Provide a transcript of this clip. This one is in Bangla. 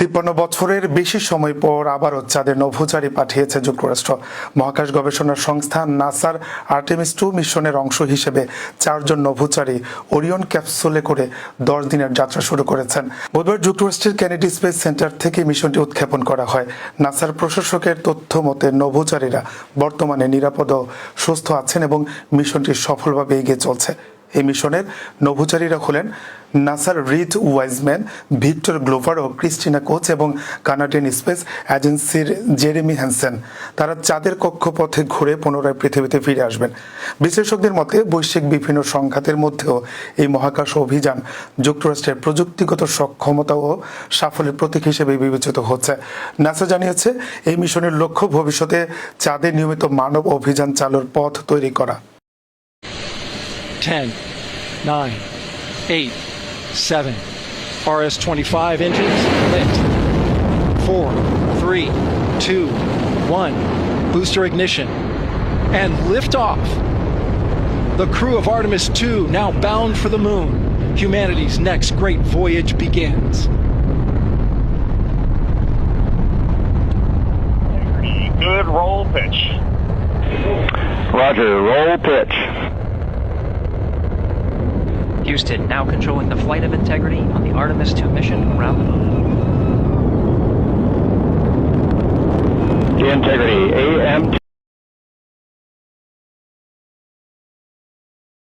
53 বছরের বেশি সময় পর আবারও চাঁদে নভোচারী পাঠিয়েছে যুক্তরাষ্ট্র। মহাকাশ গবেষণা সংস্থা নাসার আর্টেমিস 2 মিশনের অংশ হিসেবে 4 জন নভোচারী ওরিয়ন ক্যাপসুলে করে 10 দিনের যাত্রা শুরু করেছেন। বুধবার যুক্তরাষ্ট্রের কেনেডি স্পেস সেন্টার থেকে মিশনটি উৎক্ষেপণ করা হয়। নাসার প্রশাসকের তথ্য মতে নভোচারীরা বর্তমানে নিরাপদ ও সুস্থ আছেন এবং মিশনটি সফলভাবে এগিয়ে চলছে। এই মিশনের নভোচারীরা হলেন নাসার রিড ওয়াইজম্যান, ভিক্টর গ্লোভার ও ক্রিস্টিনা কোচ এবং কানাডিয়ান স্পেস এজেন্সির জেরেমি হ্যানসেন। তারা চাঁদের কক্ষপথে ঘুরে পুনরায় পৃথিবীতে ফিরে আসবেন। বিশেষজ্ঞদের মতে বৈশ্বিক বিভিন্ন সংঘাতের মধ্যেও এই মহাকাশ অভিযান যুক্তরাষ্ট্রের প্রযুক্তিগত সক্ষমতা ও সাফল্যের প্রতীক হিসেবে বিবেচিত হচ্ছে। নাসা জানিয়েছে এই মিশনের লক্ষ্য ভবিষ্যতে চাঁদে নিয়মিত মানব অভিযান চালুর পথ তৈরি করা। 10, 9, 8, 7, RS-25 engines lit. 4, 3, 2, 1, booster ignition, and liftoff. The crew of Artemis 2 now bound for the moon. Humanity's next great voyage begins. Good roll pitch. Roger, roll pitch. Houston now controlling the flight of Integrity on the Artemis 2 mission around the moon. Integrity, AM